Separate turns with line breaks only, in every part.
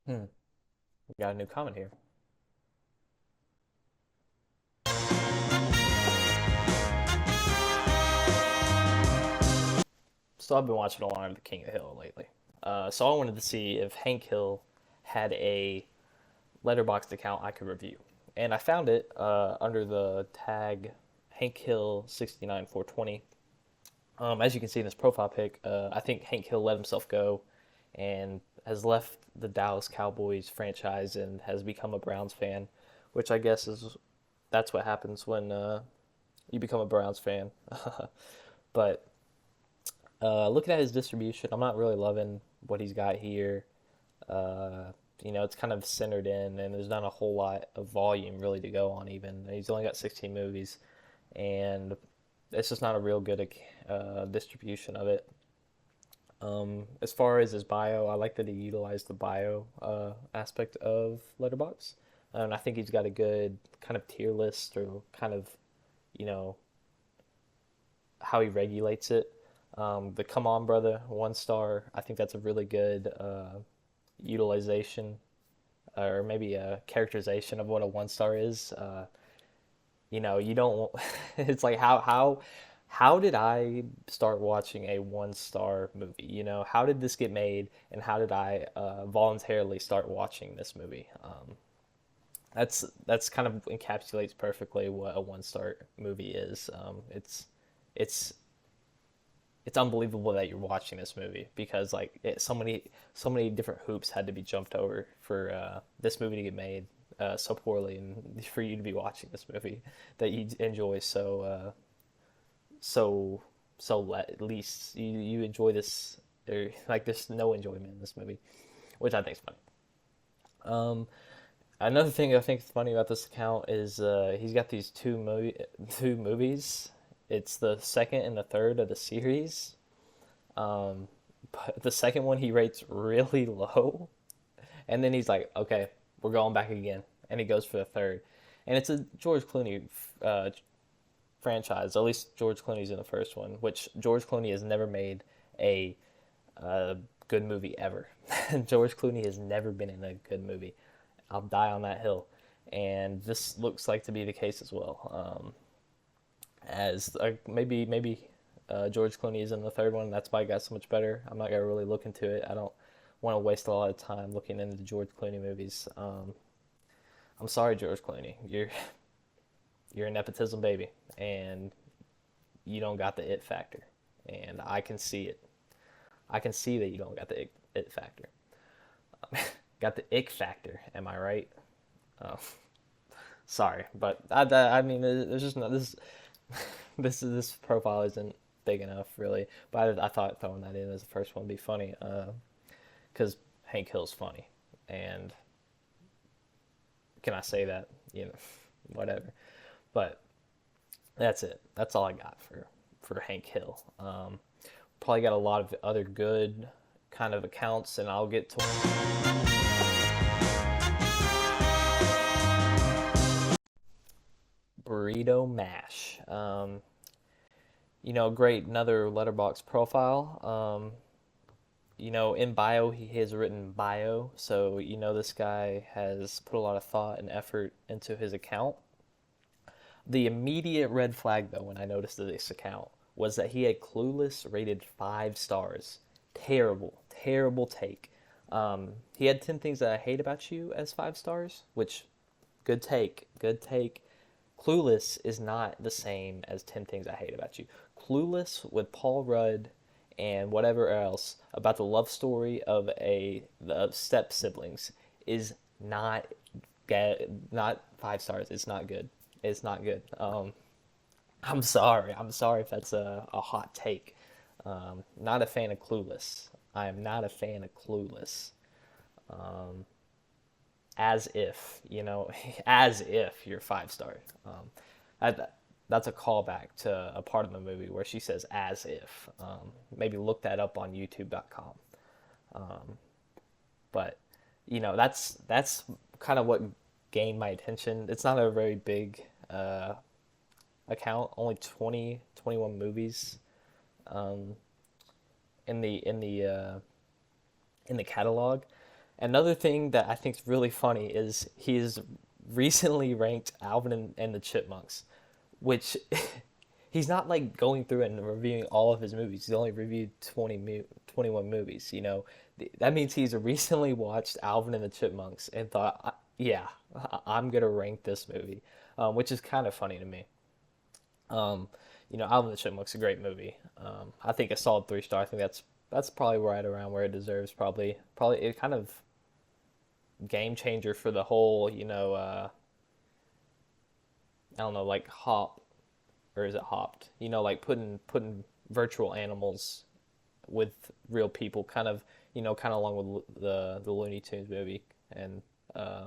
Hmm. We got a new comment here. So I've been watching a lot of The King of Hill lately. So I wanted to see if Hank Hill had a Letterboxd account I could review, and I found it under the tag Hank Hill 69420. As you can see in this profile pic, I think Hank Hill let himself go and has left the Dallas Cowboys franchise and has become a Browns fan, which I guess is that's what happens when you become a Browns fan. But looking at his distribution, I'm not really loving what he's got here. Uh, it's kind of centered in, and there's not a whole lot of volume really to go on. Even he's only got 16 movies, and it's just not a real good distribution of it. As far as his bio, I like that he utilized the bio aspect of Letterboxd, and I think he's got a good kind of tier list or kind of you know how he regulates it. The Come On Brother 1 star, I think that's a really good utilization or maybe a characterization of what a 1 star is. You don't. It's like how did I start watching a 1 star movie? How did this get made, and how did I voluntarily start watching this movie? That's kind of encapsulates perfectly what a 1 star movie is. It's it's unbelievable that you're watching this movie because so many different hoops had to be jumped over for this movie to get made so poorly, and for you to be watching this movie that you enjoy so at least you enjoy this, or like there's no enjoyment in this movie, which I think is funny. Another thing I think is funny about this account is he's got these two movies. It's the second and the third of the series. Um, but the second one he rates really low, and then he's like, "Okay, we're going back again," and he goes for the third, and it's a George Clooney uh, franchise. At least George Clooney's in the first one, which George Clooney has never made a good movie ever. George Clooney has never been in a good movie. I'll die on that hill, and this looks like to be the case as well. As maybe George Clooney is in the third one. That's why it got so much better. I'm not gonna really look into it. I don't want to waste a lot of time looking into the George Clooney movies. I'm sorry, George Clooney. You're a nepotism baby, and you don't got the it factor, and I can see it. I can see that you don't got the it factor. Got the ick factor. Am I right? Oh, sorry, but I mean, there's just no this. This profile isn't big enough really, but I thought throwing that in as the first one would be funny, because Hank Hill's funny, and can I say that? Whatever. But that's it. That's all I got for Hank Hill. Probably got a lot of other good kind of accounts, and I'll get to Burrito Mash. Great, another Letterbox profile. In bio, he has written bio, so this guy has put a lot of thought and effort into his account. The immediate red flag, though, when I noticed this account, was that he had Clueless rated 5 stars. Terrible, terrible take. He had 10 Things That I Hate About You as 5 stars, which, good take, good take. Clueless is not the same as 10 Things I Hate About You. Clueless with Paul Rudd and whatever else about the love story of the step siblings is not not 5 stars. It's not good. It's not good. I'm sorry. I'm sorry if that's a hot take. Not a fan of Clueless. I am not a fan of Clueless. As if as if you're 5 stars. That's a callback to a part of the movie where she says "as if." Maybe look that up on YouTube.com. But that's kind of what gained my attention. It's not a very big account. Only 21 movies in the catalog. Another thing that I think is really funny is he's recently ranked Alvin and the Chipmunks, which he's not like going through and reviewing all of his movies. He's only reviewed 21 movies, you know. That means he's recently watched Alvin and the Chipmunks and thought, yeah, I'm going to rank this movie, which is kind of funny to me. Um, you know, Alvin and the Chipmunks is a great movie. I think a solid 3 star. I think that's probably right around where it deserves. Probably it kind of game changer for the whole, you know, I don't know, like hop or is it hopped? You know, like putting virtual animals with real people, kind of, you know, kind of along with the Looney Tunes movie and uh,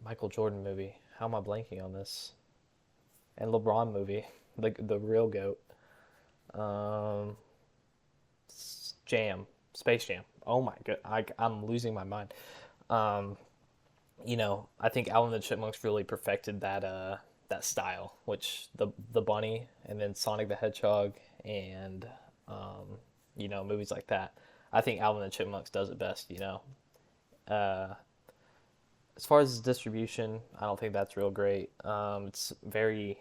Michael Jordan movie. How am I blanking on this? And LeBron movie, the real goat. Um, Jam, Space Jam. Oh my god, I'm losing my mind. Um, you know, I think Alvin and the Chipmunks really perfected that style, which the bunny and then Sonic the Hedgehog and you know, movies like that. I think Alvin and the Chipmunks does it best. You know, uh, as far as distribution, I don't think that's real great. It's very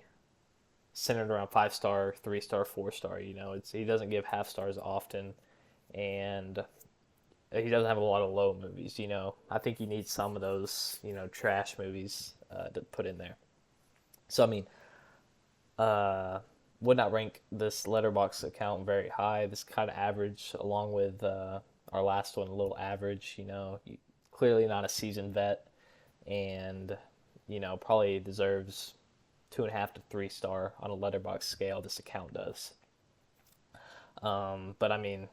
centered around 5 star, 3 star, 4 star. You know, he doesn't give half stars often, and he doesn't have a lot of low movies. You know, I think you need some of those, you know, trash movies to put in there. So I mean, uh, would not rank this Letterboxd account very high. This kind of average, along with our last one, a little average. You know, clearly not a seasoned vet, and you know probably deserves 2.5 to 3 star on a Letterboxd scale. This account does. But I mean,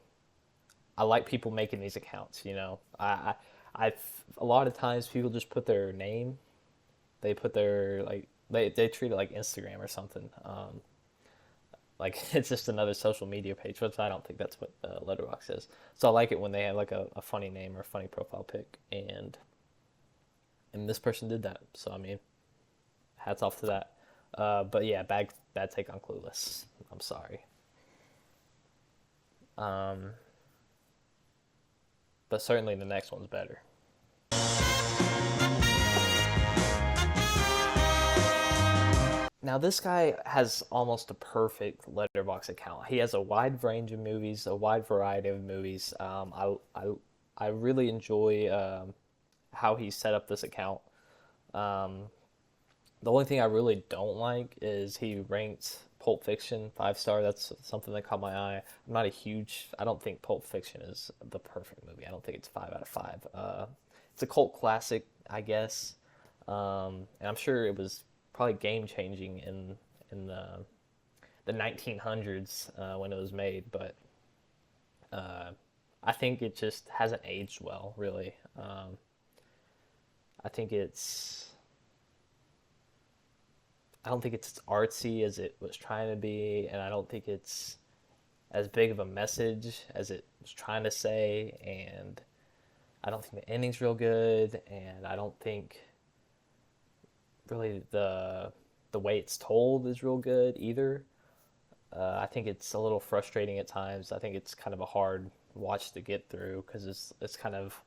I like people making these accounts. You know, a lot of times people just put their name. They put their like they treat it like Instagram or something. Like it's just another social media page, which I don't think that's what Letterboxd is. So I like it when they have like a funny name or a funny profile pic, and this person did that. So I mean, hats off to that. But yeah, bad take on Clueless. I'm sorry. Um, but certainly the next one's better. Now this guy has almost a perfect Letterbox account. He has a wide range of movies, a wide variety of movies. I really enjoy how he set up this account. Um, the only thing I really don't like is he ranked Pulp Fiction 5 star. That's something that caught my eye. I'm not a huge. I don't think Pulp Fiction is the perfect movie. I don't think it's 5 out of 5. It's a cult classic, I guess, and I'm sure it was probably game changing in the 1900s when it was made. But uh, I think it just hasn't aged well, really. I think it's I don't think it's as artsy as it was trying to be, and I don't think it's as big of a message as it was trying to say, and I don't think the ending's real good, and I don't think really the way it's told is real good either. I think it's a little frustrating at times. I think it's kind of a hard watch to get through because it's kind of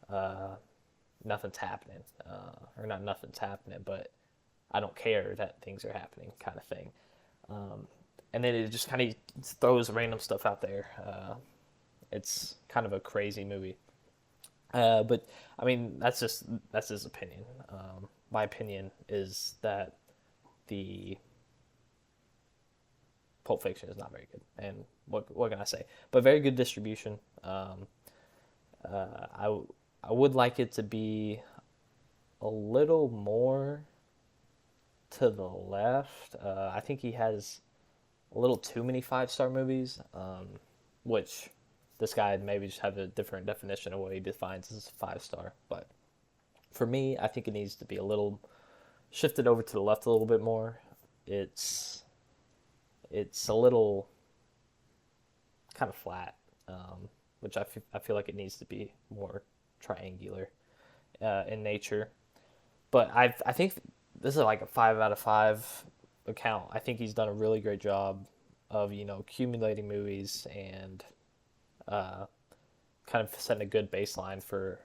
uh, nothing's happening, or not nothing's happening, but I don't care that things are happening kind of thing. Um, and then it just kind of throws random stuff out there. It's kind of a crazy movie. But I mean, that's his opinion. My opinion is that the Pulp Fiction is not very good, and what can I say? But very good distribution. I would like it to be a little more to the left. I think he has a little too many 5 star movies, which this guy maybe just have a different definition of what he defines as 5 star. But for me, I think it needs to be a little shifted over to the left a little bit more. It's it's a little kind of flat, which I feel like it needs to be more triangular in nature. But I think this is like a 5 out of 5 account. I think he's done a really great job of accumulating movies and uh, kind of setting a good baseline for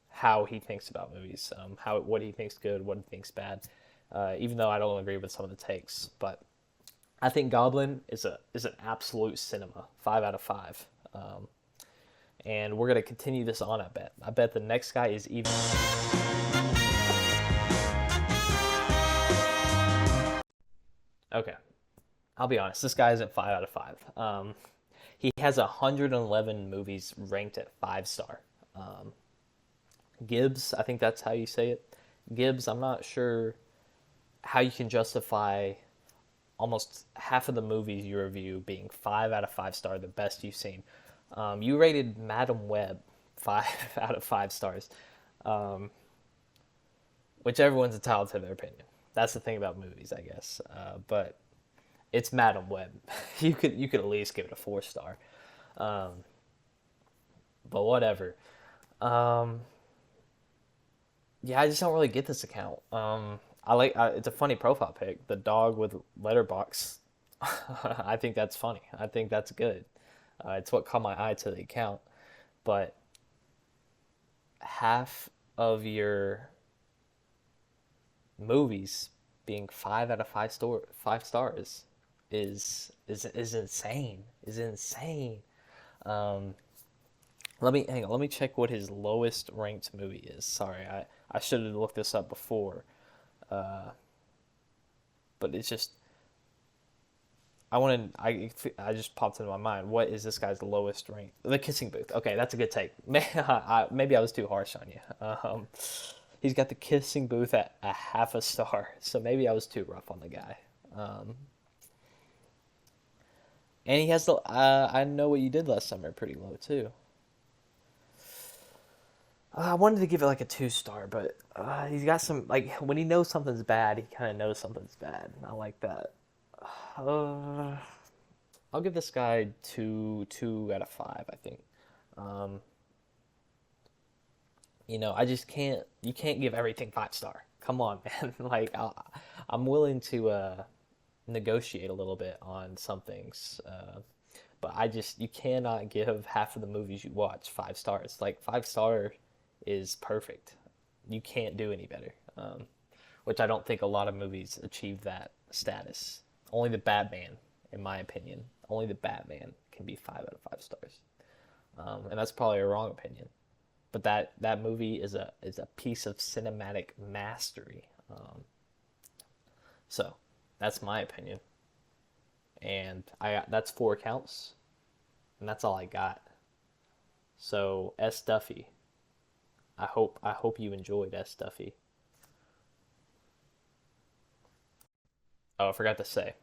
how he thinks about movies, how what he thinks good, what he thinks bad. Even though I don't agree with some of the takes, but I think Goblin is an absolute cinema, 5 out of 5. And we're gonna continue this on. I bet. I bet the next guy is even. Okay, I'll be honest. This guy isn't 5 out of 5. He has 111 movies ranked at 5 star. Gibbs, I think that's how you say it. Gibbs, I'm not sure how you can justify almost half of the movies you review being 5 out of 5 star, the best you've seen. You rated Madam Web 5 out of 5 stars, which everyone's entitled to their opinion. That's the thing about movies, I guess. But it's Madam Web. You could at least give it a 4 star. But whatever. Um, yeah, I just don't really get this account. It's a funny profile pic. The dog with letterbox. I think that's funny. I think that's good. It's what caught my eye to the account. But half of your movies being 5 out of 5 stars is insane. Is insane. Um, Let me hang on. Let me check what his lowest ranked movie is. Sorry, I should have looked this up before. Uh, but it's just I just popped into my mind. What is this guy's lowest rank? The Kissing Booth. Okay, that's a good take. Maybe I was too harsh on you. He's got the Kissing Booth at a half a star, so maybe I was too rough on the guy. Um, and he has the I Know What You Did Last Summer pretty low too. I wanted to give it like a 2 star, but he's got some like when he knows something's bad, he kind of knows something's bad. I like that. Uh, I'll give this guy two out of 5. I think. Um, I just can't. You can't give everything 5 star. Come on, man. Like I'm willing to negotiate a little bit on some things, but you cannot give half of the movies you watch 5 stars. Like 5 star is perfect. You can't do any better. Which I don't think a lot of movies achieve that status. Only the Batman, in my opinion, only the Batman can be 5 out of 5 stars, and that's probably a wrong opinion. But that movie is a piece of cinematic mastery. So that's my opinion, and that's 4 counts, and that's all I got. So S Duffy, I hope you enjoyed S Duffy. Oh, I forgot to say,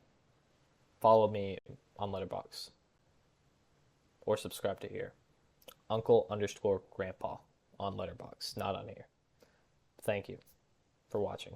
follow me on Letterboxd or subscribe to here. Uncle_grandpa on Letterboxd, not on here. Thank you for watching.